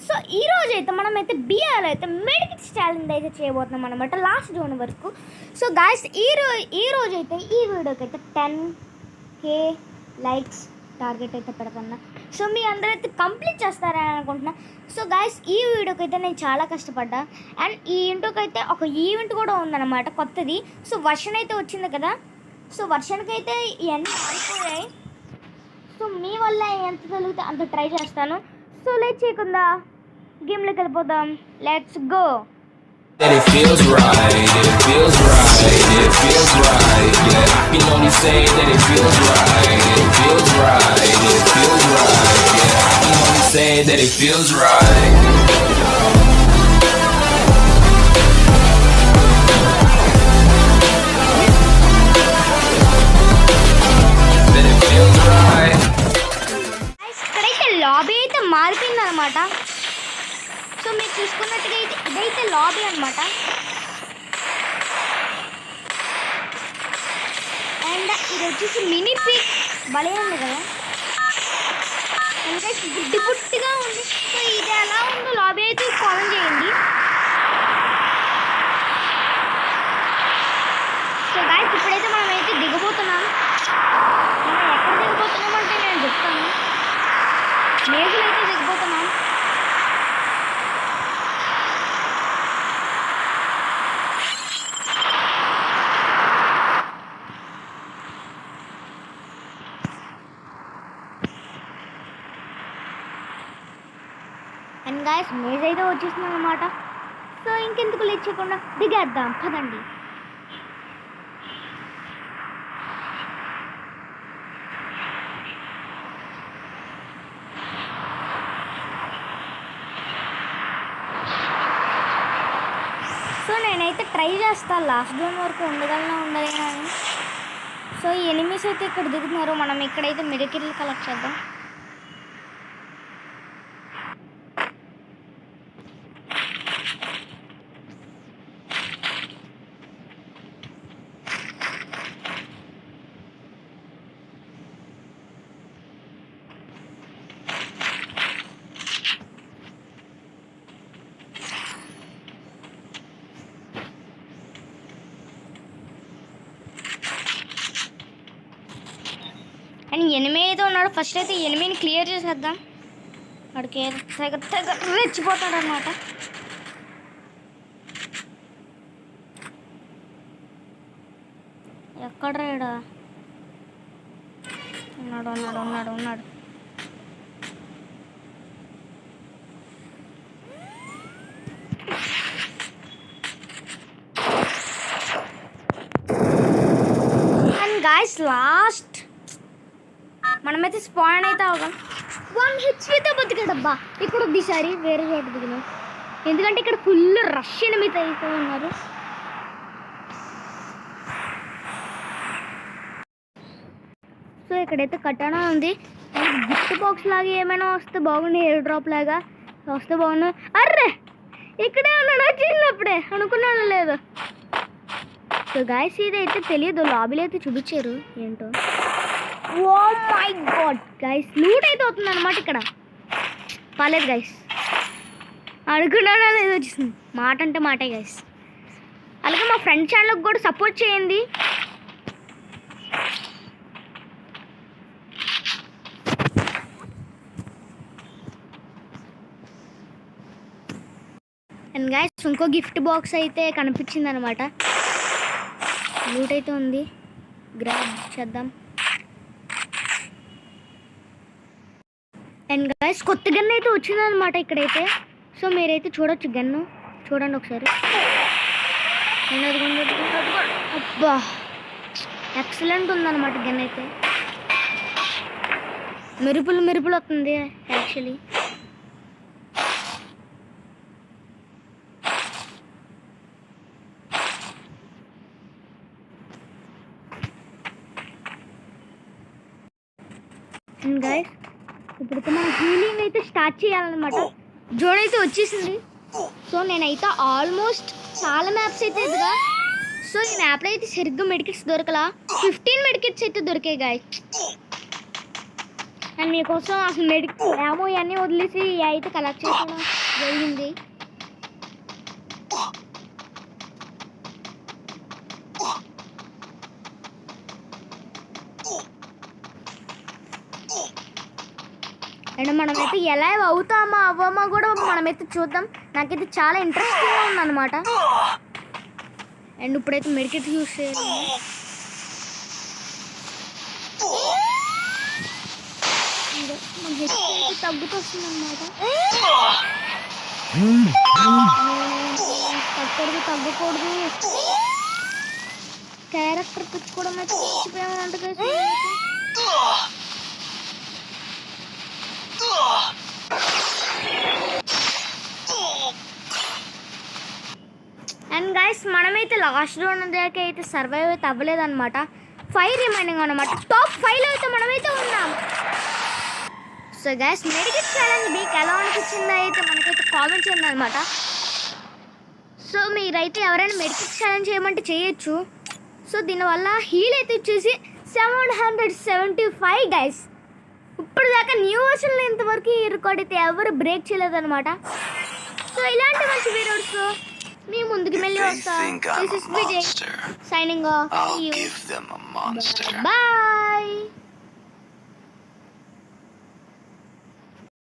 So ఈరోజు అయితే మనమైతే బిఆర్లో అయితే మెడికిట్స్ ఛాలెంజ్ అయితే చేయబోతున్నాం అనమాట లాస్ట్ జోన్ వరకు. సో గాయస్ ఈరోజు అయితే ఈ వీడియోకి అయితే 10K లైక్స్ టార్గెట్ అయితే పెడుతున్నా. సో మీ అందరైతే కంప్లీట్ చేస్తారని అనుకుంటున్నా. సో గాయస్ ఈ వీడియోకి అయితే నేను చాలా కష్టపడ్డా. అండ్ ఈ ఇంట్లోకి అయితే ఒక ఈవెంట్ కూడా ఉందన్నమాట కొత్తది. సో వర్షన్ అయితే వచ్చింది కదా. సో వర్షన్కి అయితే ఇవన్నీ అయిపోయాయి. సో మీ వల్ల ఎంత కలిగితే అంత ట్రై చేస్తాను. సో లేట్ చేయకుండా గేమ్లోకి వెళ్ళిపోదాం. Let's go. It feels right, it feels right, it feels right, yeah. I can only say that it feels right, it feels right, it feels right, yeah. I can only say that it feels right. That it feels right. ఇక్కడైతే lobby అయితే మారిపోయింది అనమాట. So మీరు చూసుకున్నట్టుగా అయితే ఇదైతే lobby అనమాట. And ఇది వచ్చేసి మినీ పీక్ భలే ఉంది కదా, ఇంకా గుడ్డి పుట్టిగా ఉంది. సో ఇది ఎలా ఉందో లాబీ అయితే కామెంట్ చేయండి. సో గాయ్స్ ఇప్పుడైతే మనం అయితే దిగబోతున్నాం. మనం ఎక్కడ దిగబోతున్నామంటే నేను చెప్తాను. మేజులు అయితే దిగబోతున్నాం. అండ్ గాయస్ మేజ్ అయితే వచ్చేస్తున్నాం అన్నమాట. సో ఇంకెందుకు లేట్ చేయకుండా దిగేద్దాం పదండి. సో నేనైతే ట్రై చేస్తాను లాస్ట్ జోన్ వరకు ఉండగలనా అని. సో ఈ ఎనిమీస్ అయితే ఇక్కడ దిగుతున్నారు. మనం ఇక్కడైతే మెడికిట్లు కలెక్ట్ చేద్దాం. అండ్ ఎనిమి అయితే ఉన్నాడు. ఫస్ట్ అయితే ఎనిమిని క్లియర్ చేసేద్దాం. వాడికి తెగ రెచ్చిపోతాడు అన్నమాట. ఎక్కడ రేడా ఉన్నాడు ఉన్నాడు ఉన్నాడు ఉన్నాడు అండ్ గాయ్స్ లాస్ట్ మనమైతే స్పాన్ అయితే అవగాం. 1 HP బతికాడబ్బా. ఇక్కడ వద్దిసారి వేరే చోట దిగినాం, ఎందుకంటే ఇక్కడ ఫుల్ రష్ ఎనిమిది అయితే ఉన్నారు. సో ఇక్కడైతే కటానా ఉంది. గిఫ్ట్ బాక్స్ లాగా ఏమైనా వస్తే బాగుంది, ఎయిర్ డ్రాప్ లాగా వస్తే బాగుండు. అర్రే ఇక్కడే ఉన్నాడు, చిన్నప్పుడే అనుకున్నాను లేదు. సో గాయస్ ఇదైతే తెలియదు, లాబీలో అయితే చూపించారు ఏంటో. Oh my god guys, loot అయితే అవుతుంది అనమాట ఇక్కడ. పర్లేదు గైస్, అనుకున్నాను ఏదో వచ్చేసింది. మాట అంటే మాటే గైస్. అలాగే మా ఫ్రెండ్ ఛానల్కి కూడా సపోర్ట్ చేయండి. అండ్ గైస్ ఇంకో గిఫ్ట్ బాక్స్ అయితే కనిపించింది అనమాట. లూట్ అయితే ఉంది, గ్రాబ్ చేద్దాం. అండ్ గైస్ కొత్త గన్ అయితే వచ్చిందనమాట ఇక్కడైతే. సో మీరైతే చూడొచ్చు, గన్ను చూడండి ఒకసారి. అబ్బా ఎక్సలెంట్ ఉందన్నమాట గన్ అయితే. మెరుపులు వస్తుంది యాక్చువల్లీ. అండ్ గైస్ ఇప్పుడైతే మనం హీలింగ్ అయితే స్టార్ట్ చేయాలన్నమాట. జోన్ అయితే వచ్చేసింది. సో నేనైతే ఆల్మోస్ట్ చాలా మ్యాప్స్ అయితే ఎదుగా. సో ఈ మ్యాప్లో అయితే సరిగ్గా మెడికిట్స్ దొరకలా. 15 మెడికిట్స్ అయితే దొరికాయి గాయస్. అండ్ మీకోసం అసలు మెడికల్ ఏమో ఇవన్నీ వదిలేసి అయితే కలెక్ట్ చేసాను. జరిగింది. అండ్ మనమైతే ఎలా అవుతామా అవ్వమా కూడా మనమైతే చూద్దాం. నాకైతే చాలా ఇంట్రెస్టింగ్గా ఉందన్నమాట. అండ్ ఇప్పుడైతే మెడికెట్ యూస్ చేయాలి. మన హెచ్ తగ్గుతొస్తుంది అన్నమాట. తగ్గకూడదు. క్యారెక్టర్ తెచ్చుకోవడం అయితే మర్చిపోయామంటే. అండ్ గైస్ మనమైతే లాస్ట్ రౌండ్ దగ్గర అయితే సర్వైవ్ అయితే అవ్వలేదన్నమాట. 5 రిమైనింగ్ అనమాట. టాప్ 5లో అయితే మనమైతే ఉన్నాం. సో గైస్ మెడికెట్ ఛాలెంజ్ మీకు ఎలా అనిపించిందో అయితే మనకైతే కామెంట్ చేయండి అనమాట. సో మీరైతే ఎవరైనా మెడికెట్ ఛాలెంజ్ చేయమంటే చేయొచ్చు. సో దీనివల్ల హీల్ అయితే వచ్చేసి 775 గైస్. ఇప్పుడు దాకా న్యూ వర్షన్లో ఇంతవరకు ఈ రికార్డ్ అయితే ఎవరు బ్రేక్ చేయలేదన్నమాట. సో ఇలాంటి మంచి వీడియోస్ మీ ముందుకు మళ్ళీ వస్తా. Signing off. బాయ్.